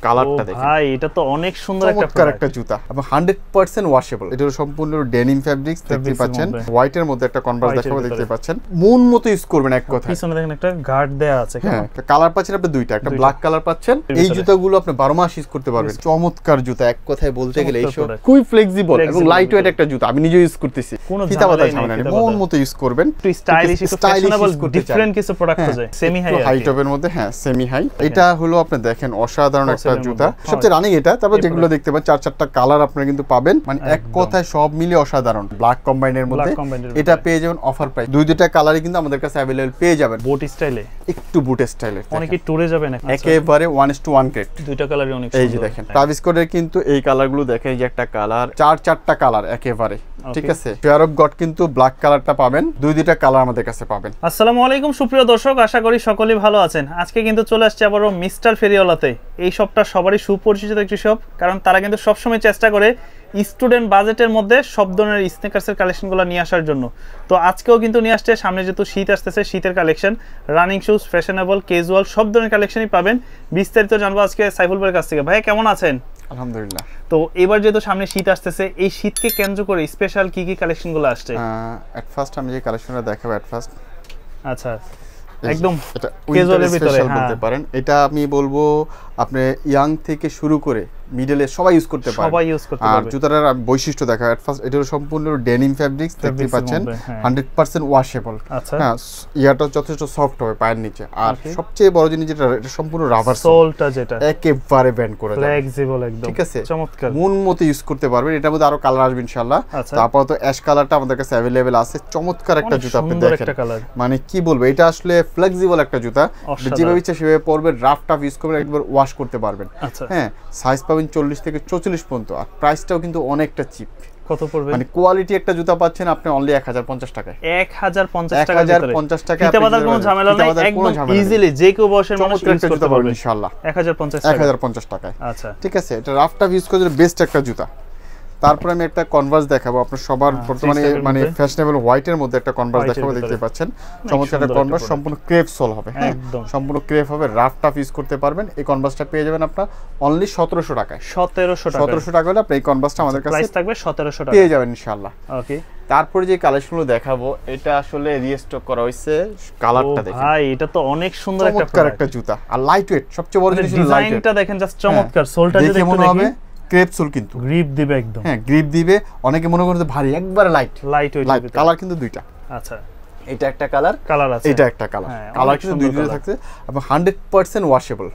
কালারটা দেখেন ভাই, এটা তো অনেক সুন্দর একটা জুতা এবং 100% ওয়াশেবল। এটা সম্পূর্ণ ডেনিম ফেব্রিক্স দেখতে পাচ্ছেন, হোয়াইটের মধ্যে একটা কনভার্স দেখাবো দেখতে পাচ্ছেন, মন মতো ইউজ করবেন এক কথায়। পিছনে দেখেন একটা গার্ড দেয়া আছে, হ্যাঁ কালার পাচ্ছেন আপনি দুইটা, একটা ব্ল্যাক কালার পাচ্ছেন। এই জুতাগুলো আপনি 12 মাস ইউজ করতে পারবেন। চমৎকার জুতা এক কথায় বলতে গেলে, এইসব খুবই ফ্লেক্সিবল এবং লাইট ওয়েট একটা জুতা। আমি নিজে ইউজ করতেছি, ফিতা বাঁধা ঝামেলা নেই, মন মতো ইউজ করবেন। স্টাইলিশ ফ্যাশনেবল ডিফারেন্ট কিছু প্রোডাক্ট আছে, সেমি হাই হাই টপের মধ্যে। হ্যাঁ সেমি হাই। এটা হলো আপনি দেখেন অসাধারণ একটা জুতা, সবচেয়ে রানিং এটা। তারপর যেগুলো দেখতে পাচ্ছেন 4-4টা কালার আপনারা কিন্তু পাবেন, মানে এক কথায় সব মিলে অসাধারণ। ব্ল্যাক কম্বাইনের মধ্যে এটা পেয়ে যাবেন অফার প্রাইস। দুইটা কালারই কিন্তু আমাদের কাছে अवेलेबल পেয়ে যাবেন। বুট স্টাইলে, একটু বুট স্টাইলে, অনেকে টুরে যাবেন একেবারে 1:1 গ্রেড। দুইটা কালারই অনেক সুন্দর। এই যে দেখেন ট্রাভিস স্কটের কিন্তু এই কালারগুলো দেখেন, এই যে একটা কালার, 4-4টা কালার একেবারে, ঠিক আছে। ফেয়ার অফ গড কিন্তু ব্ল্যাক কালারটা পাবেন, দুইটা কালার আমাদের কাছে পাবেন। আসসালামু আলাইকুম সুপ্রিয় দর্শক, আশা করি সকলেই ভালো আছেন। আজকে কিন্তু চলে আসছে আবারও মিস্টার ফেরিওয়ালাতে। এই শপটা সবারই সুপরিচিত একটি শপ, কারণ তারা কিন্তু সবসময় চেষ্টা করে স্টুডেন্ট বাজেটের মধ্যে সব ধরনের স্নিকার্সের কালেকশনগুলো নিয়ে আসার জন্য। তো আজকেও কিন্তু নিয়ে আসছে, সামনে যেহেতু শীত আসতেছে, শীতের collection, running shoes, fashionable, casual সব ধরনের কালেকশনই পাবেন। বিস্তারিত জানবো আজকে সাইফুল ভাইয়ের কাছ থেকে। ভাই কেমন আছেন? আলহামদুলিল্লাহ। তো এবার যেহেতু সামনে শীত আসতেছে, এই শীতকে কেন্দ্র করে স্পেশাল কি কি কালেকশনগুলো আসছে? এট ফার্স্ট আমি যে কালেকশনটা দেখাবো, এট ফার্স্ট আচ্ছা একদম এটা ক্যাজুয়ালের ভিতরে বলতে পারেন। এটা আমি বলবো আপনি ইয়াং থেকে শুরু করে মিডলে সবাই ইউজ করতে পারে, সবাই ইউজ করতে পারবে। আর জুতাটার বৈশিষ্ট্য দেখা, এট ফার্স্ট এটা সম্পূর্ণ ডেনিম ফেব্রিক্স দেখতে পাচ্ছেন, 100% ওয়াশেবল। হ্যাঁ ইয়াটা যথেষ্ট সফট হবে পায়ের নিচে। আর সবচেয়ে বড় জিনিস যেটা, এটা সম্পূর্ণ রাবার সোলটা, যেটা একেবারে ব্যান্ড করে দেয়, ফ্লেক্সিবল একদম, ঠিক আছে। চমৎকার, মন মতো ইউজ করতে পারবেন। এটার মধ্যে আরো কালার আসবে ইনশাআল্লাহ। তো আপাতত অ্যাশ কালারটা আমাদের কাছে अवेलेबल আছে। চমৎকার একটা জুতা, আপনি দেখেন, মানে কি বলবো, এটা আসলে ফ্লেক্সিবল একটা জুতা, যেভাবে ইচ্ছা সেভাবে পরবেন, রাফ টাফ ইউজ করবেন, একবার ওয়াশ করতে পারবেন। হ্যাঁ সাইজ পাবেন 40 থেকে 44 পর্যন্ত, আর প্রাইসটাও কিন্তু অনেকটা চিপ। কত পড়বে? মানে কোয়ালিটি একটা জুতা পাচ্ছেন আপনি অনলি 1050 টাকায়। 1050 টাকা ফিতা বাঁধার কোনো ঝামেলা নাই, একদম ইজিলি যে কেউ বয়সের মানুষ ইউজ করতে পারবে ইনশাআল্লাহ। 1050 টাকায়। আচ্ছা ঠিক আছে, এটা রাফ টাফ ইউজ করে বেস্ট একটা জুতা। তারপরে আমি একটা কনভার্স দেখাবো আপনার সবার বর্তমানে, মানে ফ্যাশনেবল হোয়াইটের মধ্যে একটা কনভার্স দেখাবো দেখতে পাচ্ছেন। চমৎকার একটা কনভার্স, সম্পূর্ণ ক্রেপ সোল হবে, হ্যাঁ সম্পূর্ণ ক্রেপ হবে, রাফ টাফ ইউজ করতে পারবেন। এই কনভার্সটা পেয়ে যাবেন আপনার অনলি 1700 টাকায়। 1700 টাকা হলে আপনি এই কনভার্সটা আমাদের কাছে প্রাইস থাকবে 1700 টাকা, পেয়ে যাবেন ইনশাআল্লাহ। ওকে। তারপরে যে কালেকশনগুলো দেখাবো, এটা আসলে রিস্টক করা হয়েছে। কালারটা দেখেন ভাই, এটা তো অনেক সুন্দর একটা জুতা, আর লাইট ওয়েট। সবচেয়ে বড় জিনিস হলো ডিজাইনটা দেখেন, জাস্ট চমৎকার। সোলটা যদি একটু দেখি, ক্রেপ সোল কিন্তু গ্রিপ দিবে একদম। হ্যাঁ গ্রিপ দিবে। অনেকে মনে করে ভারী, একবারে লাইট ওয়েট। কালার কিন্তু দুইটা। আচ্ছা এটা একটা কালার আছে, এটা একটা কালার কিন্তু দুইটা থাকছে, এবং 100% ওয়াশেবল,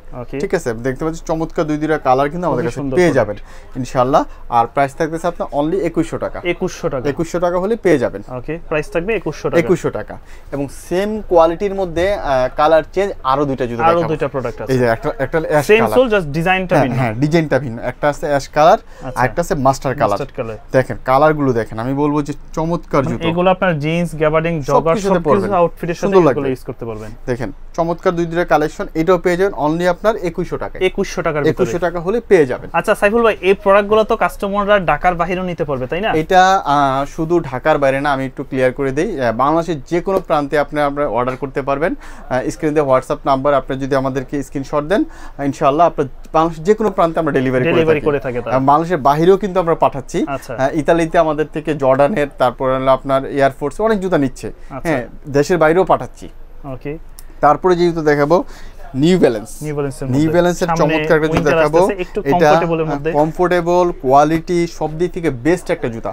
ঠিক আছে। দেখতে পাচ্ছেন চমৎকার দুইটা কালার কিন্তু আমাদের কাছে পেয়ে যাবেন ইনশাআল্লাহ। আর প্রাইস থাকতেছে আপনার অনলি 2100 টাকা। 2100 টাকা হলে পেয়ে যাবেন। ওকে, প্রাইস থাকবে 2100 টাকা। এবং সেম কোয়ালিটির মধ্যে কালার চেঞ্জ আরো দুইটা জুতা, আরো দুইটা প্রোডাক্ট আছে। এই যে একটা ash same colour, sole, just ডিজাইনটা ভিন্ন। হ্যাঁ ডিজাইনটা ভিন্ন। একটা আছে অ্যাশ কালার, আর একটা আছে মাস্টার কালার। দেখেন কালারগুলো দেখেন, আমি বলবো যে চমৎকার জুতা। এগুলো আপনার জিন্স, গ্যাবার্ডিং, জগার সবকিছু আউটফিটের সাথে এগুলো ইউজ করতে পারবেন। দেখেন চমৎকার দুইটা কালেকশন। এটাও পেয়ে যাবেন অনলি আপনার 2100 টাকা। 2100 টাকার ভিতরে, 2100 টাকা হলে পেয়ে যাবেন। আচ্ছা সাইফুল ভাই, এই প্রোডাক্টগুলো তো কাস্টমাররা ঢাকার বাইরেও নিতে পারবে, তাই না? এটা শুধু ঢাকার বাইরে না, আমি একটু ক্লিয়ার করে দেই, বাংলাদেশের যে কোনো প্রান্তে আপনি অর্ডার করতে পারবেন। স্ক্রিনে দেওয়া হোয়াটসঅ্যাপ নাম্বার, আপনি যদি আমাদেরকে স্ক্রিনশট দেন, ইনশাআল্লাহ আপনার বাংলাদেশের যে কোনো প্রান্তে আমরা ডেলিভারি করে থাকি। বাংলাদেশের বাইরেও কিন্তু আমরা পাঠাচ্ছি। ইতালিতে আমাদের থেকে জর্ডানের, তারপর হলো আপনার এয়ারফোর্স অনেক জুতা নিচ্ছে, হ্যাঁ দেশের বাইরেও পাঠাচ্ছি। ওকে। তারপরে যে জুতা দেখাবো, নিউ ব্যালেন্সের চমৎকার একটা জুতা দেখাবো। এটা কমফোর্টেবল, কোয়ালিটি সব দিক থেকে বেস্ট একটা জুতা,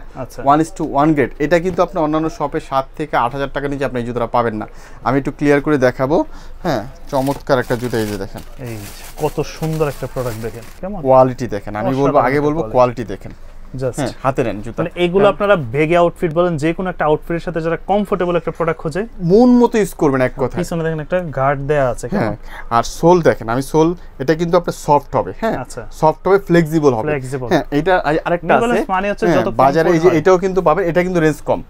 1:1 গ্রেড। এটা কিন্তু আপনি অন্যান্য শপে 7 থেকে 8000 টাকা নিচে আপনি এই জুতাটা পাবেন না। আমি একটু ক্লিয়ার করে দেখাবো। হ্যাঁ চমৎকার একটা জুতা, এই যে দেখেন, এই কত সুন্দর একটা প্রোডাক্ট দেখেন, কেমন কোয়ালিটি দেখেন। আমি বলবো, আগে বলবো কোয়ালিটি দেখেন, জাস্ট হাতে নেন জুতা। মানে এগুলো আপনারা বেগে আউটফিট বলেন, যে কোনো একটা আউটফিটের সাথে যারা কমফোর্টেবল একটা প্রোডাক্ট খোঁজে, মন মতো ইউজ করবেন এক কথায়। পিছনে দেখেন একটা গার্ড দেয়া আছে, হ্যাঁ। আর সোল দেখেন, আমি সোল, এটা কিন্তু আপনার সফট হবে, হ্যাঁ সফট হবে, ফ্লেক্সিবল হবে। হ্যাঁ এটা আরেকটা আছে, মানে হচ্ছে যত বাজারে এই যে এটাও কিন্তু পাবেন, এটা কিন্তু রেঞ্জ কম,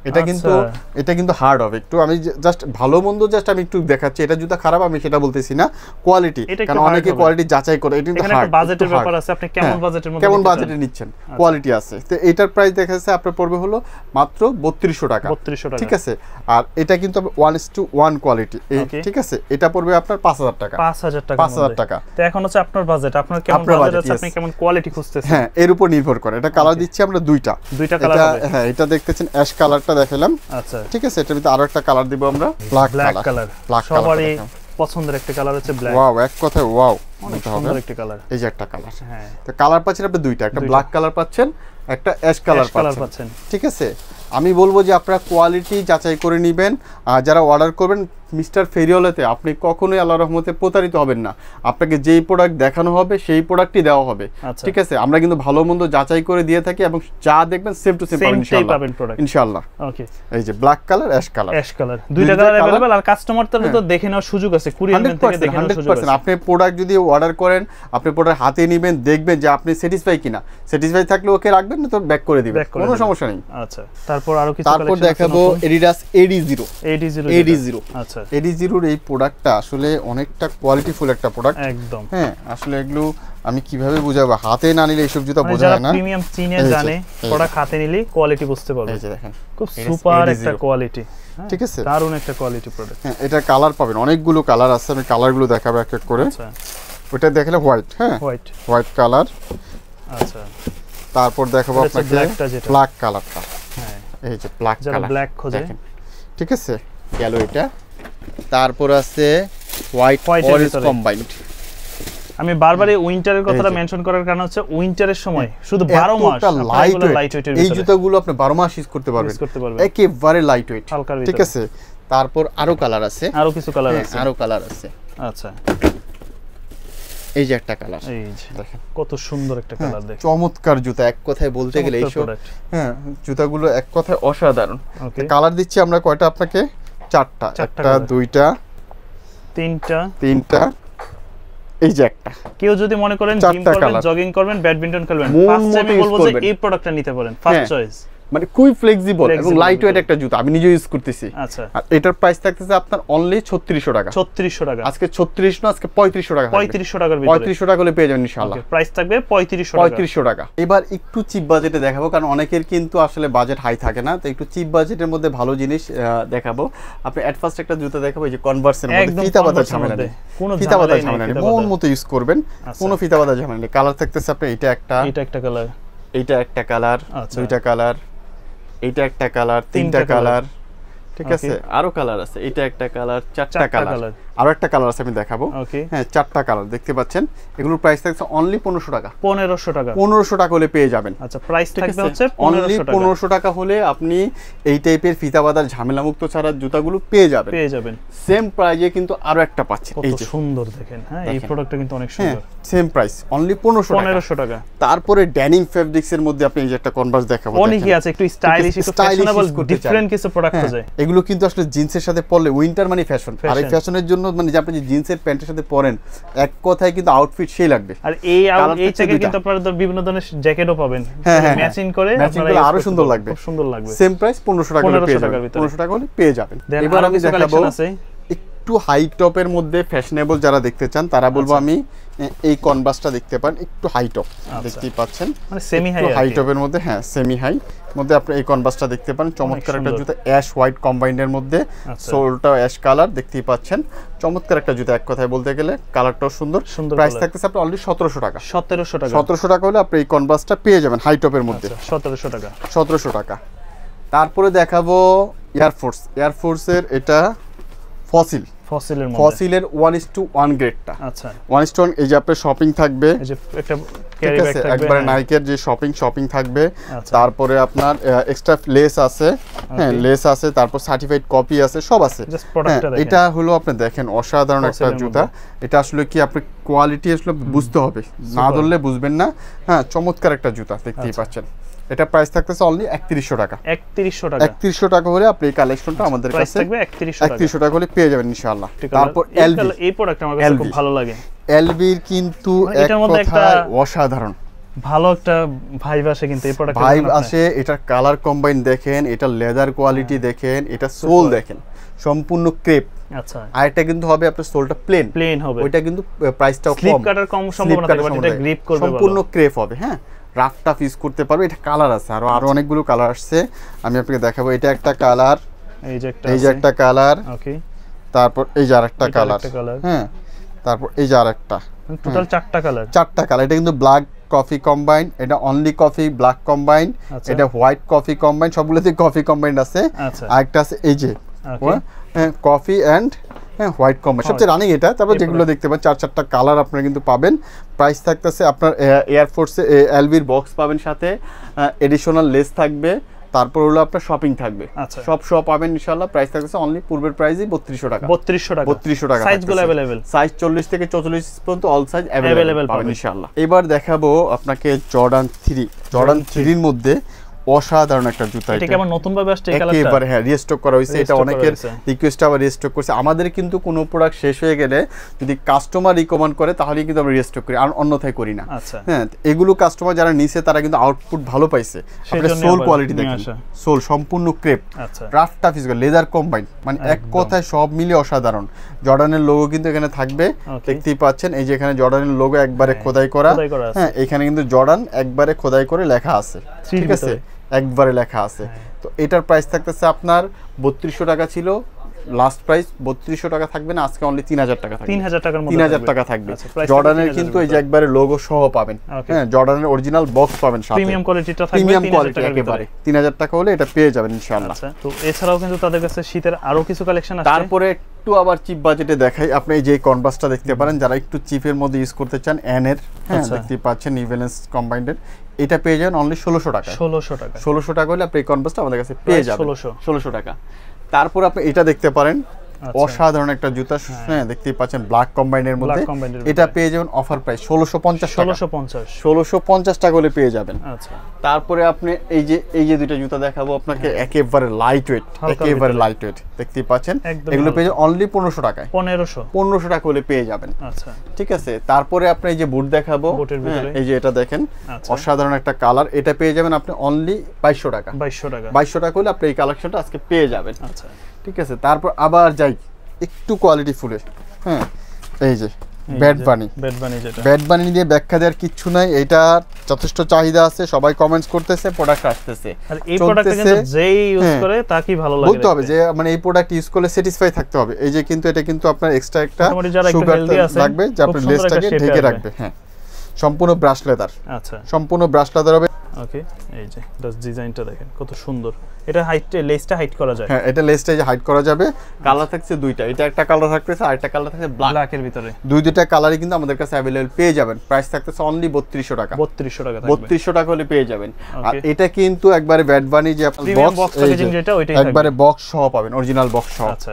এটা কিন্তু হার্ড হবে একটু। আমি জাস্ট ভালো মন্দ জাস্ট আমি একটু দেখাচ্ছি। এটা জুতা খারাপ আমি সেটা বলতেছি না, কোয়ালিটি, কারণ অনেকে কোয়ালিটি যাচাই করে। এটা কিন্তু হার্ড, বাজেটের ব্যাপার আছে, আপনি কেমন বাজেটের মধ্যে, কেমন বাজেটে নিচ্ছেন, কোয়ালিটি আছে। আছে। তো এটার প্রাইস দেখা যাচ্ছে আপনার পড়বে হলো মাত্র 3200 টাকা। 3200 টাকা, ঠিক আছে। আর এটা কিন্তু 1:1 কোয়ালিটি, ঠিক আছে। এটা পড়বে আপনার 5000 টাকা। 5000 টাকা, 5000 টাকা। তো এখন হচ্ছে আপনার বাজেট, আপনার কেমন বাজেট আছে, আপনি কেমন কোয়ালিটি খুঁজতেছেন? হ্যাঁ, এর উপর নির্ভর করে। এটা কালার দিচ্ছি আমরা দুইটা কালার হবে। হ্যাঁ, এটা দেখতেছেন অ্যাশ কালারটা দেখালাম। আচ্ছা, ঠিক আছে। এটার ভিতরে আরো একটা কালার দিব আমরা, ব্ল্যাক কালার। সবারই পছন্দের একটা কালার হচ্ছে ব্ল্যাক। ওয়াও, এক কথায় ওয়াও, অনেক সুন্দর একটা কালার। এই যে একটা কালার। হ্যাঁ, তো কালার পাচ্ছেন আপনি দুইটা, একটা ব্ল্যাক কালার পাচ্ছেন, একটা অ্যাশ কালার পাচ্ছেন। ঠিক আছে। আমি বলবো যে আপনারা কোয়ালিটি যাচাই করে নেবেন। যারা অর্ডার করবেন মিস্টার ফেরিওয়ালাতে, আপনি কখনোই আল্লাহর রহমতে প্রতারিত হবেন না। আপনাকে যেই প্রোডাক্ট দেখানো হবে সেই প্রোডাক্টই দেওয়া হবে। ঠিক আছে। আমরা কিন্তু ভালো মন্দ যাচাই করে দিয়ে থাকি এবং যা দেখবেন সেম টু সেম পাবেন ইনশাআল্লাহ। ওকে, এই যে ব্ল্যাক কালার, অ্যাশ কালার, দুইটা কালার अवेलेबल। আর কাস্টমারদের তো দেখে নেওয়ার সুযোগ আছে, কুরিয়ারম্যান থেকে দেখে নেওয়ার সুযোগ আছে। আপনি প্রোডাক্ট যদি অর্ডার করেন, আপনি প্রোডাক্ট হাতে নেবেন, দেখবেন যে আপনি স্যাটিসফাই কিনা। স্যাটিসফাই থাকলে ওকে রাখবেন, না তো ব্যাক করে দিবেন, কোনো সমস্যা নেই। আচ্ছা, তারপর আরো কিছু তারপর দেখাবো Adidas AD0। আচ্ছা, AD0 এই প্রোডাক্টটা আসলে অনেকটা কোয়ালিটিফুল একটা প্রোডাক্ট একদম। হ্যাঁ, আসলে এগুলো আমি কিভাবে বুঝাবো, হাতে না নিলে এইসব জুতা বোঝা যায় না। যারা প্রিমিয়াম চিনে জানে, প্রোডাক্ট হাতে নিলে কোয়ালিটি বুঝতে পারবে। এই যে দেখেন, খুব সুপার একটা কোয়ালিটি। ঠিক আছে, দারুণ একটা কোয়ালিটি প্রোডাক্ট। হ্যাঁ, এটা কালার পাবেন, অনেকগুলো কালার আছে, আমি কালারগুলো দেখাবো এক এক করে। আচ্ছা, ওটা দেখালে হোয়াইট, হ্যাঁ হোয়াইট কালার। আচ্ছা, তারপর দেখাবো আপনাকে ব্ল্যাক কালারটা। হ্যাঁ, এই যে ব্ল্যাক কালার, ব্ল্যাক খোঁজে, ঠিক আছে, গেল এটা। তারপর আছে হোয়াইট অরেঞ্জ কম্বাইন্ড। আমি বারবার এই উইন্টারের কথাটা মেনশন করার কারণ হচ্ছে উইন্টারের সময় শুধু 12 মাস লাইট ওয়েটের এই জুতাগুলো আপনি 12 মাস ইউজ করতে পারবেন, একেবারে লাইট ওয়েট, ঠিক আছে। তারপর আরো কালার আছে, আরো কিছু কালার আছে, আরো কালার আছে। আচ্ছা, এই যে একটা কালার, এই যে দেখেন কত সুন্দর একটা কালার, দেখেন চমৎকার জুতা। এক কথায় বলতে গেলে এইসব হ্যাঁ জুতাগুলো এক কথায় অসাধারণ। কালার দিচ্ছি আমরা কয়টা আপনাকে? চারটা, একটা, দুইটা, তিনটা, এই যে একটা। কেউ যদি মনে করেন জিম করবেন, জগিং করবেন, ব্যাডমিন্টন খেলবেন, ফার্স্ট আমি বলবো যে এই প্রোডাক্টটা নিতে পারেন, ফার্স্ট চয়েস। মানে খুবই ফ্লেক্সিবল এবং লাইট ওয়েট একটা জুতা, আমি নিজে ইউজ করতেছি। আচ্ছা, আর এটার প্রাইস থাকতেছে আপনার অনলি 3600 টাকা। 3600 টাকা, আজকে 36 না, আজকে 3500 টাকা। 3500 টাকার ভিতরে, 3500 টাকা হলে পেয়ে যাবেন ইনশাআল্লাহ। প্রাইস থাকবে 3500 টাকা। এবার একটু চিপ বাজেটে দেখাবো, কারণ অনেকের কিন্তু আসলে বাজেট হাই থাকে না, তো একটু চিপ বাজেটের মধ্যে ভালো জিনিস দেখাবো। আপনি এট ফার্স্ট একটা জুতা দেখাবো, এই যে কনভার্সের মধ্যে ফিতা বাঁধা ঝামেলা নেই, ফিতা বাঁধা ঝামেলা নেই, মন মতো ইউজ করবেন, কোনো ফিতা বাঁধা ঝামেলা নেই। কালার থাকতেছে আপনার এটা একটা কালার, এইটা একটা কালার, দুইটা কালার, এইটা একটা কালার, তিনটা কালার, ঠিক আছে, আরো কালার আছে, এটা একটা কালার, চারটা কালার, আরো একটা কালার আছে আমি দেখাবো। হ্যাঁ, চারটা কালার দেখতে পাচ্ছেন। এগুলোর প্রাইস থাকছে অনলি 1500 টাকা। 1500 টাকা হলে পেয়ে যাবেন। আচ্ছা, প্রাইস থাকবে হচ্ছে অনলি 1500 টাকা হলে আপনি এই টাইপের ফিতা বাঁধার ঝামেলা মুক্ত ছাড়া জুতাগুলো পেয়ে যাবেন। সেম প্রাইসে কিন্তু আরো একটা পাচ্ছেন, এই যে সুন্দর দেখেন। হ্যাঁ, এই প্রোডাক্টটা কিন্তু অনেক সুন্দর। সেম প্রাইস অনলি 1500 টাকা। তারপরে ড্যানিম ফেব্রিক্স এর মধ্যে আপনি এই যে একটা কনভার্স দেখাবো, অনেকই আছে একটু স্টাইলিশ, একটু ফ্যাশনেবল, ডিফারেন্ট কিছু প্রোডাক্ট আছে। এগুলো কিন্তু আসলে জিন্সের সাথে পরলে, উইন্টার মানে ফ্যাশন, আর এই ফ্যাশনের জন্য মানে যে আপনি যে জিন্সের প্যান্টের সাথে পরেন, এক কথায় কিন্তু আউটফিট সেই লাগবে। আর এই থেকে কিন্তু আপনারা বিভিন্ন ধরনের জ্যাকেটও পাবেন, ম্যাচিং করে আপনারা আরো সুন্দর লাগবে, খুব সুন্দর লাগবে। সেম প্রাইস 1500 টাকা পেয়ে যাবেন, 1500 টাকা হলে পেয়ে যাবেন। এবার আমি দেখাবো একটু হাই টপের মধ্যে ফ্যাশনেবল যারা দেখতে চান, তারা বলবো আমি এই কনভার্সটা দেখতে পান, একটু হাই টপ দেখতেই পাচ্ছেন, মানে সেমি হাই টপের মধ্যে, হ্যাঁ সেমি হাই মধ্যে আপনি এই কনভার্সটা দেখতে পান। চমৎকার একটা জুতা, অ্যাশ হোয়াইট কম্বাইন্ডের মধ্যে, সোলটা অ্যাশ কালার দেখতেই পাচ্ছেন, চমৎকার একটা জুতা এক কথায় বলতে গেলে। কালারটাও সুন্দর। প্রাইস থাকতেছে আপনার অনলি 1700 টাকা। 1700 টাকা হলে আপনি এই কনভার্সটা পেয়ে যাবেন হাই টপের মধ্যে। 1700 টাকা। তারপরে দেখাবো এয়ারফোর্সের এটা ফসিলের 1:1 গ্রেডটা। আচ্ছা, 1:1। এই যে আপনার শপিং থাকবে, এই যে একটা ক্যারি ব্যাগ থাকবে, একবারে নাইকের যে শপিং থাকবে। তারপরে আপনার এক্সট্রা লেস আছে, হ্যাঁ লেস আছে, তারপর সার্টিফাইড কপি আছে, সব আছে। এটা হলো আপনি দেখেন অসাধারণ একটা জুতা। এটা আসলে কি আপনি কোয়ালিটি আসলে বুঝতে হবে, না ধরলে বুঝবেন না। হ্যাঁ, চমৎকার একটা জুতা দেখতেই পাচ্ছেন। এটা প্রাইস থাকতেছে অনলি 3100 টাকা। 3100 টাকা হলে আপনি এই কালেকশনটা আমাদের কাছে 3100 টাকা হলে পেয়ে যাবেন ইনশাআল্লাহ। তারপর এলভি, এই প্রোডাক্ট আমার কাছে খুব ভালো লাগে। এলভির কিন্তু এটার মধ্যে একটা অসাধারণ ভালো একটা ভাইব আসে, কিন্তু এই প্রোডাক্টে ভাইব আসে। এটার কালার কম্বাইন দেখেন, এটা লেদার কোয়ালিটি দেখেন, এটা সোল দেখেন সম্পূর্ণ ক্রেপ। আচ্ছা, আর এটা কিন্তু হবে আপনার সোলটা প্লেন হবে, ওইটা কিন্তু প্রাইসটাও কম, স্লিপ কাটার কম সম্ভাবনা থাকে, বাট এটা গ্রিপ করবে, সম্পূর্ণ ক্রেপ হবে। হ্যাঁ, রাফ টাফ ইউজ করতে পারবে। এটা কালার আছে, আরো অনেকগুলো কালার আসছে, আমি আপনাকে দেখাবো। এটা একটা কালার, এই যে একটা কালার, ওকে, তারপর এই যে আরেকটা কালার, হ্যাঁ, তারপর এই যে আরেকটা, টোটাল 4টা কালার। 4টা কালার। এটা কিন্তু ব্ল্যাক কফি কম্বাইন, এটা অনলি কফি ব্ল্যাক কম্বাইন, এটা হোয়াইট কফি কম্বাইন, সবগুলোতে কফি কম্বাইন আছে। আরেকটা আছে এই যে কফি এন্ড হোয়াইট কম্বাইন, সবচেয়ে রানিং এটা। তারপর যেগুলো দেখতে পাবেন 4টা কালার আপনারা কিন্তু পাবেন। প্রাইস থাকতেছে আপনার এয়ারফোর্সে এলভির বক্স পাবেন, সাথে এডিশনাল লেস থাকবে, তারপর হলো আপনার শপিং থাকবে, সব পাবেন ইনশাআল্লাহ। প্রাইস থাকছে অনলি পূর্বের প্রাইসই 3200 টাকা। 3200 টাকা। সাইজগুলো अवेलेबल, সাইজ 40 থেকে 44 পর্যন্ত অল সাইজ अवेलेबल পাবেন ইনশাআল্লাহ। এবার দেখাবো আপনাকে জর্ডান 3 এর মধ্যে অসাধারণ একটা জুতা। এটা কি আবার নতুন ভাবে আসছে এই কালারটা? একেবারে হ্যাঁ, রিস্টক করা হয়েছে। এটা অনেকের রিকোয়েস্টে আবার রিস্টক করছে। আমাদের কিন্তু কোনো প্রোডাক্ট শেষ হয়ে গেলে যদি কাস্টমার রিকমেন্ড করে তাহলে কিন্তু আমরা রিস্টক করি, আর অন্যথায় করি না। হ্যাঁ, এগুলো কাস্টমার যারা নিছে তারা কিন্তু আউটপুট ভালো পাইছে। আপনি সোল কোয়ালিটি দেখেন, সোল সম্পূর্ণ crepe, rough tough is leather combine, মানে এক কথায় সব মিলে অসাধারণ। জর্ডানের লোগো কিন্তু এখানে থাকবে, দেখতেই পাচ্ছেন। এই যে এখানে জর্ডানের লোগো একবারে খোদাই করা, হ্যাঁ, এখানে কিন্তু জর্ডান একবারে খোদাই করে লেখা আছে, ঠিক আছে, একবারে লেখা আছে। তো এটার প্রাইস থাকতেছে আপনার 3200 টাকা ছিল লাস্ট প্রাইস, 3200 টাকা থাকবে না, আজকে অনলি 3000 টাকা থাকবে। 3000 টাকার মধ্যে 3000 টাকা থাকবে। জর্ডানের কিন্তু এই যে একবারে লোগো সহ পাবেন, হ্যাঁ, জর্ডানের অরিজিনাল বক্স পাবেন সাথে, প্রিমিয়াম কোয়ালিটিটা থাকবে, প্রিমিয়াম কোয়ালিটি একেবারে 3000 টাকা হলে এটা পেয়ে যাবেন ইনশাআল্লাহ। আচ্ছা, তো এছাড়াও কিন্তু তাদের কাছে শীতের আরো কিছু কালেকশন আছে। তারপরে একটু আবার চিপ বাজেটে দেখাই, আপনি এই যে কনভার্সটা দেখতে পারেন, যারা একটু চিপের মধ্যে ইউজ করতে চান, এন এর, হ্যাঁ, দেখতে পাচ্ছেন নিভেলেন্স কম্বাইন্ডের, এটা পেয়ে যাবেন অনলি 1600 টাকা। 1600 টাকা হলে আপনি এই কনভার্সটা আমাদের কাছে পেয়ে যাবেন 1600 টাকা। তারপর আপনি এটা দেখতে পারেন, অসাধারণ একটা জুতা, হ্যাঁ, দেখতেই পাচ্ছেন ব্ল্যাক কম্বাইনের মধ্যে। এটা পেয়ে যাবেন অফার প্রাইস 1650 টাকা হলে পেয়ে যাবেন। আচ্ছা, তারপরে আপনি এই যে দুইটা জুতা দেখাবো আপনাকে, একেবারে লাইট ওয়েট, দেখতেই পাচ্ছেন। এগুলো পেয়ে যাবেন অনলি 1500 টাকায়। 1500 টাকা হলে পেয়ে যাবেন। আচ্ছা, ঠিক আছে। তারপরে আপনি এই যে বুট দেখাবো, এই যে এটা দেখেন, অসাধারণ একটা কালার, এটা পেয়ে যাবেন আপনি অনলি 2200 টাকা। 2200 টাকা হলে আপনি এই কালেকশনটা আজকে পেয়ে যাবেন। আচ্ছা, ঠিক আছে। তারপর আবার যাই একটু কোয়ালিটি ফুলে, হ্যাঁ, এই যে ব্যাড বানি দিয়ে ব্যাখ্যা দেওয়ার কিচ্ছু নাই, এটা যথেষ্ট চাহিদা আছে, সবাই কমেন্টস করতেছে, প্রোডাক্ট আসতেছে। আর এই প্রোডাক্টটা কিন্তু যেই ইউজ করে তাকেই ভালো লাগে, বলতে হবে যে মানে এই প্রোডাক্ট ইউজ করলে স্যাটিসফাই থাকতে হবে। এই যে কিন্তু এটা কিন্তু আপনার এক্সট্রা একটা সুগার লাগবে, যে আপনার লেসটাকে ঢেকে রাখবে। হ্যাঁ, সম্পূর্ণ ব্রাশ লেদার। আচ্ছা, সম্পূর্ণ ব্রাশ লেদার হবে। ওকে, এই যে ডিজাইনটা দেখেন কত সুন্দর। এটা লেসটা হাইট করা যায়। হ্যাঁ, এটা লেসটা যে হাইট করা যাবে। কালার থাকছে দুইটা, এটা একটা কালার থাকতেছে আর একটা কালার থাকছে ব্ল্যাকের ভিতরে। দুইটা কালারই কিন্তু আমাদের কাছে अवेलेबल পেয়ে যাবেন। প্রাইস থাকতেছে অনলি 3200 টাকা। 3200 টাকা হলে পেয়ে যাবেন। আর এটা কিন্তু একবারে ব্যাড বানি যে আপনার বক্স প্যাকেজিং যেটা ওইটাই থাকবে, একবারে বক্স সহ পাবেন, অরিজিনাল বক্স সহ। আচ্ছা,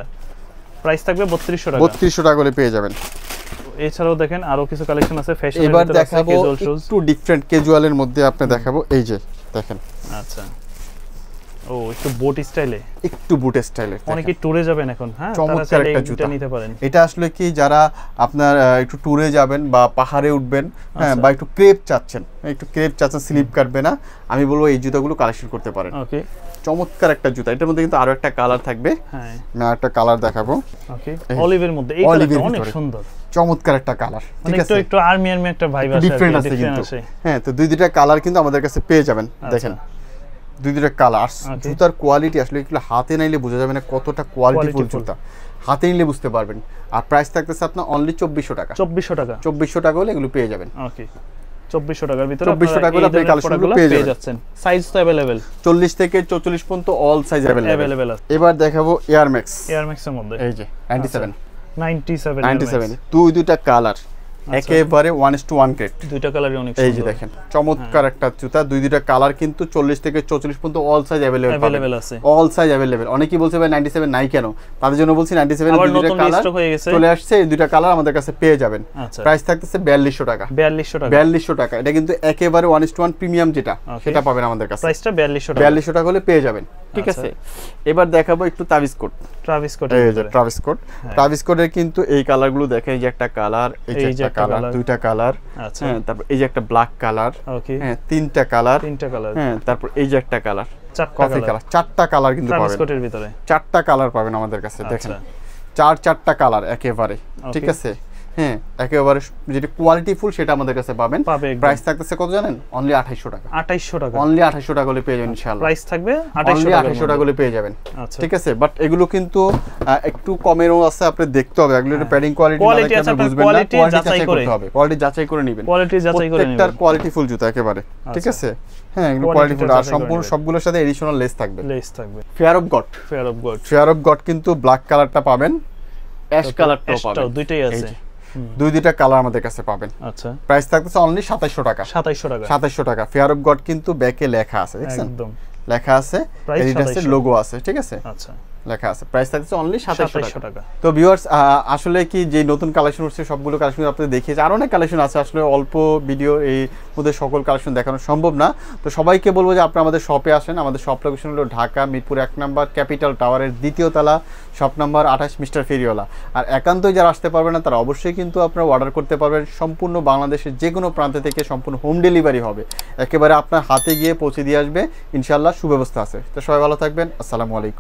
প্রাইস থাকবে 3200 টাকা। 3200 টাকা হলে পেয়ে যাবেন। এছাড়াও দেখেন আরো কিছু কালেকশন আছে ফ্যাশনের। এবার দেখাবো একটু ডিফারেন্ট ক্যাজুয়ালের মধ্যে, আপনি দেখাবো এই যে দেখেন। আচ্ছা, ও একটু বুট স্টাইলে, একটু বুট স্টাইলে অনেকে টুরে যাবেন এখন, হ্যাঁ, চমৎকার একটা জুতা নিতে পারেন। এটা আসলে কি যারা আপনার একটু টুরে যাবেন বা পাহাড়ে উঠবেন, হ্যাঁ, বা একটু ক্রেপ চাচ্ছেন, স্লিপ কাটবে না, আমি বলবো এই জুতাগুলো কালেকশন করতে পারেন। ওকে, চমৎকার একটা জুতা। এটার মধ্যে কিন্তু আরো একটা কালার থাকবে, হ্যাঁ, আমি আরেকটা কালার দেখাবো। ওকে, অলিভের মধ্যে, এই কালারটা অনেক সুন্দর, চমৎকার একটা কালার, ঠিক আছে, একটু আর্মি একটা ভাইব আছে, ডিফারেন্ট আছে কিন্তু। হ্যাঁ, তো দুইটা কালার কিন্তু আমাদের কাছে পেয়ে যাবেন। দেখেন দুইটা কালার, জুতার কোয়ালিটি আসলে এগুলো হাতে নাইলে বোঝা যাবে না কতটা কোয়ালিটিফুল জুতা, হাতে নিলে বুঝতে পারবেন। আর প্রাইস থাকতেছে আপনার অনলি 2400 টাকা। 2400 টাকা হলে এগুলো পেয়ে যাবেন। ওকে, 2400 টাকার ভিতরে 2400 টাকা হলে আপনি কালেকশনগুলো পেয়ে যাচ্ছেন। সাইজ তো अवेलेबल 40 থেকে 44 পর্যন্ত অল সাইজ अवेलेबल আছে। এবার দেখাবো এয়ার ম্যাক্স এর মধ্যে, এই যে 97 দুইটা কালার, একেবারে 1:1 গ্রেড, দুইটা কালারই অনেক সুন্দর। এই যে দেখেন চমৎকার একটা জুতা, দুইটা কালার কিন্তু 40 থেকে 44 পর্যন্ত অল সাইজ अवेलेबल আছে, অল সাইজ अवेलेबल। অনেকেই বলছে ভাই 97 নাই কেন, তাদের জন্য বলছি 97 এর দুইটা কালার চলে আসছে, এই দুইটা কালার আমাদের কাছে পেয়ে যাবেন। প্রাইস থাকতেছে 4200 টাকা। 4200 টাকা। এটা কিন্তু একেবারে 1:1 প্রিমিয়াম যেটা, সেটা পাবেন আমাদের কাছে। প্রাইসটা 4200 টাকা হলে পেয়ে যাবেন, ঠিক আছে। এবার দেখাবো একটু ট্রাভিস কোটের কিন্তু এই কালারগুলো দেখেন, এই যে একটা কালার, এই যে একটা কালার, দুইটা কালার, হ্যাঁ, তারপর এই যে একটা ব্ল্যাক কালার, হ্যাঁ, তিনটা কালার, হ্যাঁ, তারপর এই যে একটা কালার, কফি কালার, চারটা কালার কিন্তু পাবেন কোটের ভিতরে, চারটা কালার পাবেন আমাদের কাছে। দেখেন চারটা কালার একেবারে, ঠিক আছে। হ্যাঁ একেবারে যেটা কোয়ালিটি ফুল সেটা আমাদের কাছে পাবেন। প্রাইস থাকতেছে কত জানেন? অনলি 2800 টাকা। 2800 টাকা অনলি 2800 টাকা হলে পেয়ে যাবেন ইনশাআল্লাহ। প্রাইস থাকবে অনলি 2800 টাকা হলে পেয়ে যাবেন। ঠিক আছে, বাট এগুলো কিন্তু একটু কমেরও আছে, আপনি দেখতে হবে এগুলো প্যাডিং কোয়ালিটি না দেখে আপনি বুঝবেন না, কোয়ালিটি যাচাই করতে হবে, কোয়ালিটি যাচাই করে নেবেন, কোয়ালিটি যাচাই করে নেবেন, প্রত্যেকটার কোয়ালিটি ফুল জুতা একেবারে। ঠিক আছে, হ্যাঁ এগুলো কোয়ালিটি ফুল, আর সম্পূর্ণ সবগুলোর সাথে এডিশনাল লেস থাকবে। Fair of god, fair of god কিন্তু ব্ল্যাক কালারটা পাবেন, অ্যাশ কালারটাও পাবেন, দুইটাই আছে, দুইটা কালার আমাদের কাছে পাবেন। আচ্ছা, প্রাইস থাকতেছে অনলি 2700 টাকা। 2700 টাকা। ফেয়ার অফ গড কিন্তু ব্যাকে লেখা আছে, দেখছেন একদম লেখা আছে, এডিডাসের লোগো আছে। ঠিক আছে, আচ্ছা লেখা আছে। প্রাইস থাকছে অনলি 2700 টাকা। তো তো ভিউয়ার্স আসলে কি যে নতুন কালেকশন হচ্ছে সবগুলো কালেকশন আপনাদের দেখিয়েছি, আর অনেক কালেকশন আছে, আসলে অল্প ভিডিও এই মধ্যে সকল কালেকশন দেখানো সম্ভব না। তো সবাইকে বলবো যে আপনারা আমাদের শপে আসেন। আমাদের শপ লোকেশন হলো ঢাকা মিরপুর 1 নম্বর ক্যাপিটাল টাওয়ারের 2য় তলা, শপ নাম্বার 28, মিস্টার ফেরিওয়ালা। আর একান্তই যারা আসতে পারবেন না তারা অবশ্যই কিন্তু আপনারা অর্ডার করতে পারবেন। সম্পূর্ণ বাংলাদেশের যে কোনো প্রান্ত থেকে সম্পূর্ণ হোম ডেলিভারি হবে, একেবারে আপনার হাতে গিয়ে পৌঁছে দিয়ে আসবে ইনশাআল্লাহ, সুব্যবস্থা আছে। তো সবাই ভালো থাকবেন, আসসালামু আলাইকুম।